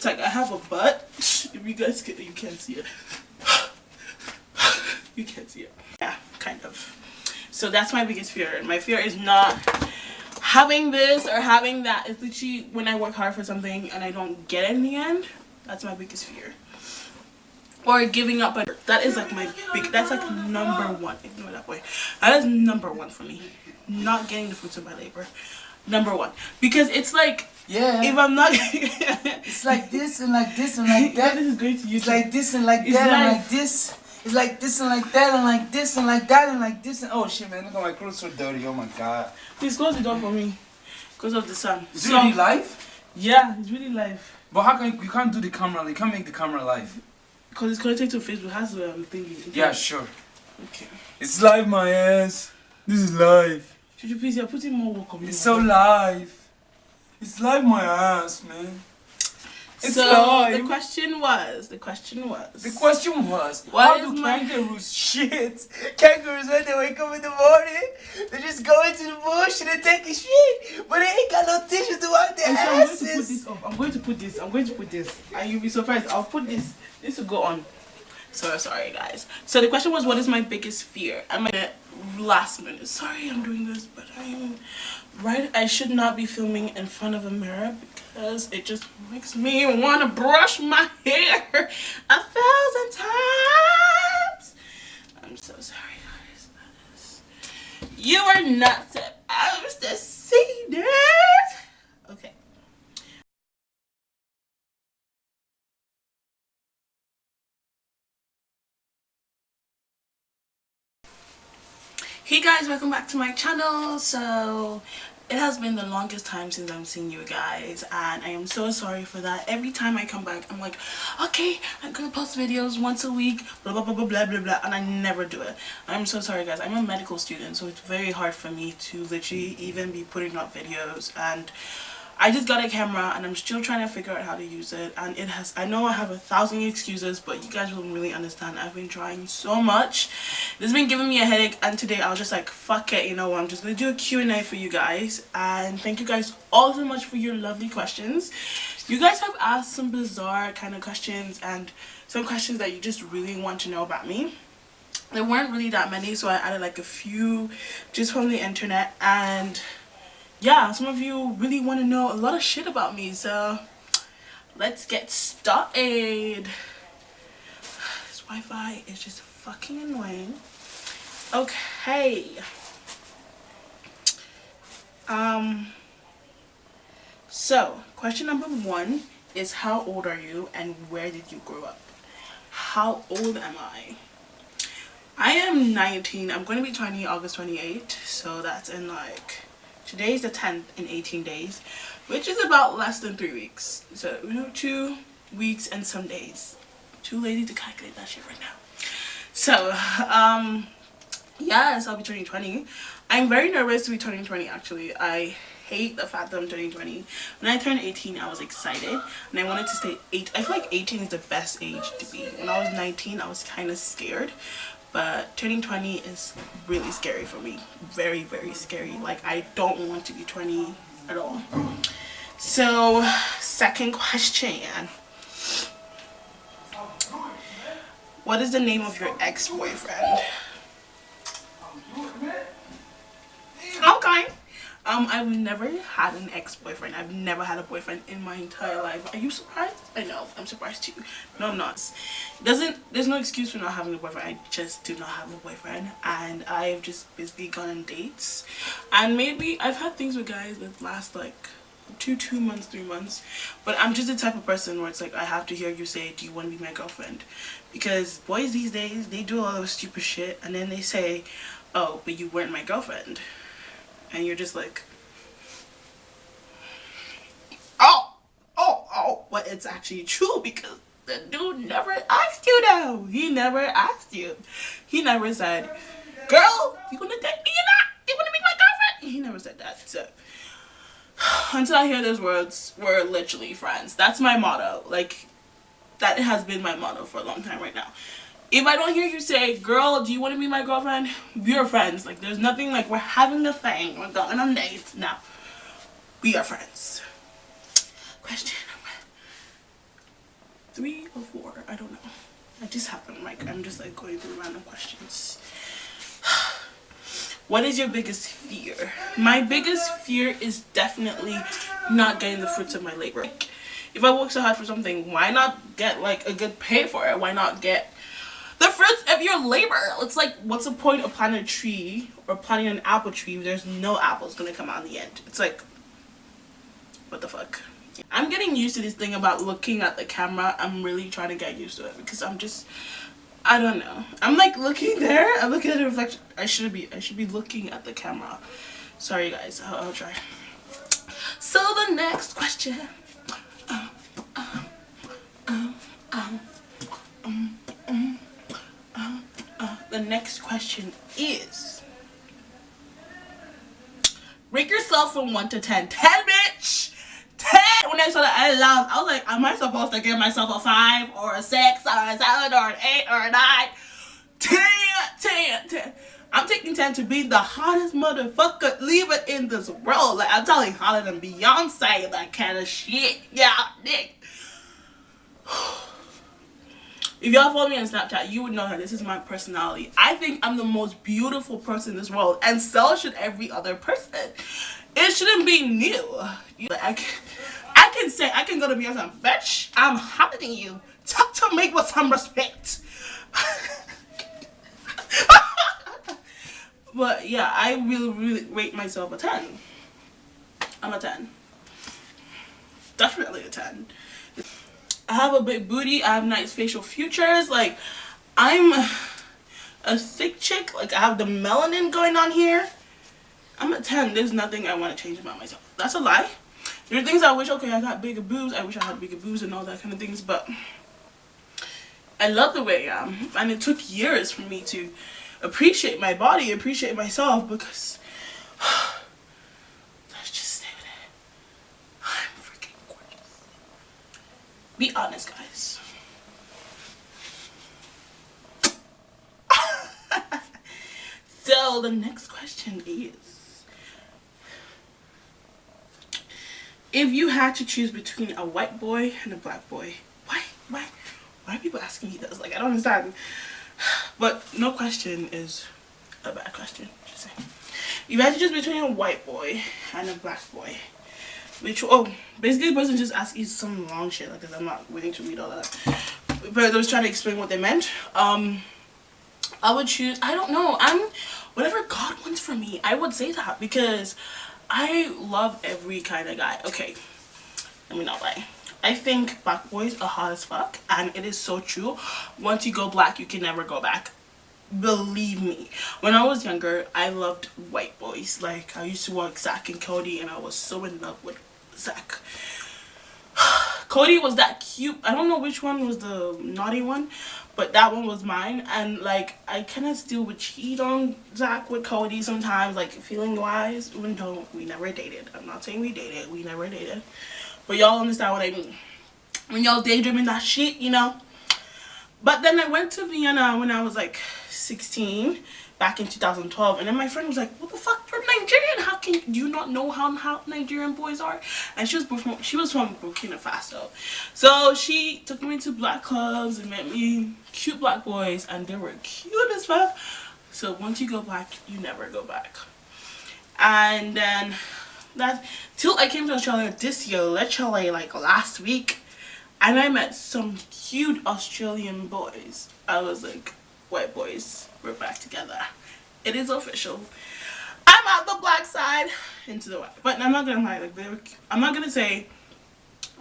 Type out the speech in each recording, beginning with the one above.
It's like I have a butt. If you guys can, you can't see it. You can't see it. Yeah, kind of. So that's my biggest fear. And my fear is not having this or having that. It's literally when I work hard for something and I don't get it in the end. That's my biggest fear. Or giving up. But that is like my big, that's like number one. Ignore that boy. That is number one for me. Not getting the fruits of my labor. Number one. Because it's like, yeah, if I'm not it's like this and like this and like that. This is great to use. It's like this and like that and like this. It's like this and like that and like this and like that and like this and oh shit, man, look at my clothes so dirty. Oh my god. Please close the door for me because of the sun. Is it really live? Yeah, it's really live. But how can you can't do the camera? You can't make the camera live. Because it's connected to Facebook. Has the thingy. Yeah, sure. Okay. It's live, my ass. This is live. Should you please? You're putting more work on me. It's so live. It's live, my ass, man. It's so live. the question was. How do kangaroos shit? Kangaroos, when they wake up in the morning, they just go into the bush and they take a shit, but they ain't got no tissue to wipe their asses. I'm going to put this. And you'll be surprised. I'll put this. This will go on. So sorry, guys. So the question was, what is my biggest fear? I'm at last minute. Sorry, I'm doing this, but I'm right. I should not be filming in front of a mirror because it just makes me want to brush my hair 1,000 times. I'm so sorry, guys. You are not supposed to see this. Okay. Hey guys, welcome back to my channel. So it has been the longest time since I'm seeing you guys and I am so sorry for that. Every time I come back I'm like, okay, I'm gonna post videos once a week, blah blah blah blah blah blah blah, and I never do it. I'm so sorry, guys. I'm a medical student, so it's very hard for me to literally even be putting up videos, and I just got a camera and I'm still trying to figure out how to use it, and it has, I know I have 1,000 excuses, but you guys won't really understand. I've been trying so much. This has been giving me a headache, and today I was just like, fuck it, you know what, I'm just gonna do a Q&A for you guys. And thank you guys all so much for your lovely questions. You guys have asked some bizarre kind of questions and some questions that you just really want to know about me. There weren't really that many, so I added like a few just from the internet, and yeah, some of you really want to know a lot of shit about me, so let's get started. This Wi-Fi is just fucking annoying. Okay. So question number one is, how old are you and where did you grow up? How old am I? I am 19. I'm going to be 20 August 28th, so that's in like, today is the 10th in 18 days, which is about less than 3 weeks. So, you know, 2 weeks and some days. Too lazy to calculate that shit right now. So, yes, I'll be turning 20. I'm very nervous to be turning 20, actually. I hate the fact that I'm turning 20. When I turned 18, I was excited, and I wanted to stay 8. I feel like 18 is the best age to be. When I was 19, I was kind of scared. But turning 20 is really scary for me. Very, very scary. Like, I don't want to be 20 at all. So, second question. What is the name of your ex-boyfriend? Okay. I've never had an ex-boyfriend. I've never had a boyfriend in my entire life. Are you surprised? I know, I'm surprised too. No, I'm not. There's no excuse for not having a boyfriend. I just do not have a boyfriend, and I've just basically gone on dates. And maybe I've had things with guys that last like 2 months, 3 months, but I'm just the type of person where it's like, I have to hear you say, do you want to be my girlfriend? Because boys these days, they do a lot of stupid shit, and then they say, oh, but you weren't my girlfriend. And you're just like, oh, but it's actually true, because the dude never asked you though. He never asked you. He never said, girl, you gonna date me or not? You wanna be my girlfriend? He never said that. So until I hear those words, we're literally friends. That's my motto. Like, that has been my motto for a long time right now. If I don't hear you say, girl, do you want to be my girlfriend? We're friends. Like, there's nothing like we're having a thing. We're going on dates. No. We are friends. Question 3 or 4. I don't know. I just happened. Like, I'm just like going through random questions. What is your biggest fear? My biggest fear is definitely not getting the fruits of my labor. Like, if I work so hard for something, why not get like a good pay for it? Why not get the fruits of your labor? It's like, what's the point of planting a tree or planting an apple tree if there's no apples gonna come out in the end? It's like, what the fuck? I'm getting used to this thing about looking at the camera. I'm really trying to get used to it because I'm just, I don't know. I'm like looking there. I'm looking at the reflection. I should be looking at the camera. Sorry guys. I'll try. So the next question. The next question is, rate yourself from 1 to 10. 10, bitch. 10. When I saw that I laughed. I was like, am I supposed to give myself a 5 or a 6 or a 7 or an 8 or a 9? 10. I'm taking 10 to be the hottest motherfucker leaving in this world. Like, I'm telling you, hotter than Beyonce, that kind of shit. Yeah, Nick. If y'all follow me on Snapchat, you would know that this is my personality. I think I'm the most beautiful person in this world, and so should every other person. It shouldn't be new. I can go to Beyonce, bitch, I'm hotter than you. Talk to me with some respect. But yeah, I really rate myself a 10. I'm a 10. Definitely a 10. I have a big booty. I have nice facial features. Like, I'm a thick chick. Like, I have the melanin going on here. I'm a 10. There's nothing I want to change about myself. That's a lie. There are things I wish, okay, I got bigger boobs. I wish I had bigger boobs and all that kind of things. But I love the way I am. And it took years for me to appreciate my body, appreciate myself, because let's just say that I'm freaking gorgeous. Be honest, guys. So the next question is, if you had to choose between a white boy and a black boy, why are people asking me this? Like, I don't understand. But no question is a bad question. Just saying. If you had to choose between a white boy and a black boy, basically the person just asked you some long shit like this. I'm not willing to read all that, but they was trying to explain what they meant. I would choose, I don't know, whatever God wants for me, I would say that, because I love every kind of guy. Okay, let me not lie. I think black boys are hot as fuck, and it is so true. Once you go black, you can never go back. Believe me. When I was younger, I loved white boys. Like, I used to watch Zach and Cody, and I was so in love with Zach. Cody was that cute. I don't know which one was the naughty one, but that one was mine. And like, I kind of still would cheat on Zach with Cody sometimes, like feeling wise, even though we never dated. I'm not saying we dated, we never dated, but y'all understand what I mean when y'all daydreaming that shit, you know. But then I went to Vienna when I was like 16, back in 2012, and then my friend was like, what the fuck, you're Nigerian, how can you not know how Nigerian boys are? And she was from Burkina Faso, so she took me to black clubs and met me cute black boys, and they were cute as fuck. So once you go black, you never go back. And then that till I came to Australia this year, literally like last week, and I met some cute Australian boys. I was like, white boys, we're back together. It is official. I'm out the black side into the white. But I'm not gonna lie, like, I'm not gonna say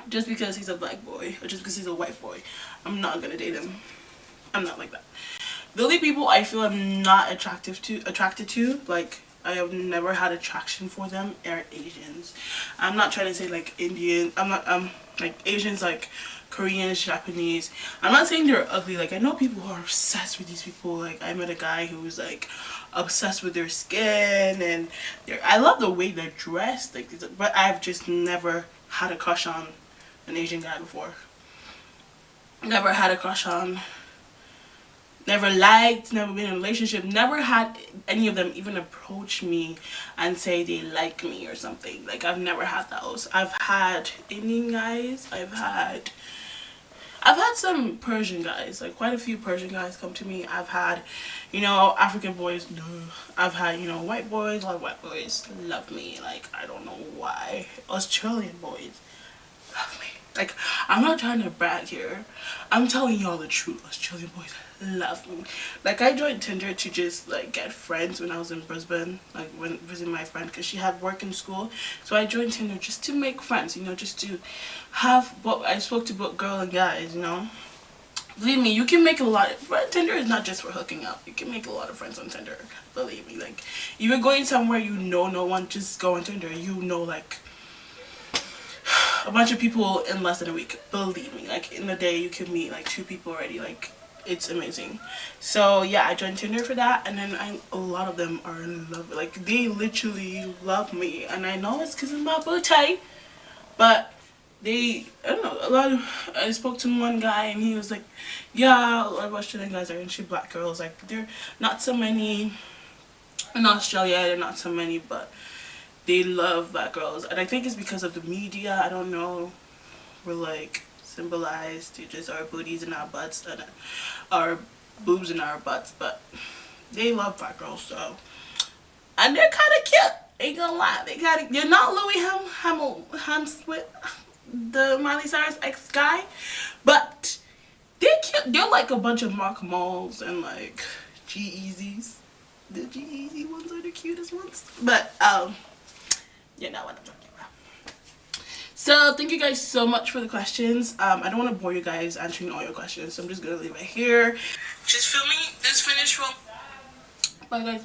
just because he's a black boy or just because he's a white boy, I'm not gonna date him. I'm not like that. The only people I feel I'm not attracted to, like, I have never had attraction for them, are Asians. I'm not trying to say like Indian. I'm not like Asians, like Koreans, Japanese. I'm not saying they're ugly. Like, I know people who are obsessed with these people. Like, I met a guy who was like obsessed with their skin, and I love the way they're dressed. Like, but I've just never had a crush on an Asian guy before. Never had a crush on. Never liked, never been in a relationship, never had any of them even approach me and say they like me or something. Like, I've never had those. I've had Indian guys, I've had I've had some Persian guys, like quite a few Persian guys come to me. I've had, you know, African boys. I've had, you know, white boys. A lot of white boys love me. Like, I don't know why. Australian boys love me. Like, I'm not trying to brag here. I'm telling y'all the truth. Australian boys love me. Like, I joined Tinder to just like get friends when I was in Brisbane, like when visiting my friend, because she had work in school. So I joined Tinder just to make friends, you know, just to have. But I spoke to both girls and guys, you know. Believe me, you can make a lot of Tinder is not just for hooking up. You can make a lot of friends on Tinder. Believe me, like you're going somewhere you know no one, just go on Tinder. You know, like a bunch of people in less than a week. Believe me, like in a day you can meet like 2 people already. Like, it's amazing. So yeah, I joined Tinder for that, and then a lot of them are in love. Like, they literally love me, and I know it's because of my birthday, but I don't know, a lot of, I spoke to one guy and he was like, yeah, a lot of Australian guys are into black girls. Like, they're not so many in Australia, they're not so many, but they love black girls. And I think it's because of the media, I don't know. We're like symbolized to just our booties and our butts and our boobs and our butts, but they love black girls. So, and they're kind of cute, ain't gonna lie. They're not Louis Hemsworth, the Miley Cyrus ex guy, but they're cute. They're like a bunch of Mark Malls and like G-Eazy's. The G-Eazy ones are the cutest ones, but you know what I'm talking about. So thank you guys so much for the questions. I don't want to bore you guys answering all your questions, so I'm just gonna leave it here. Just filming this finished film. Bye guys.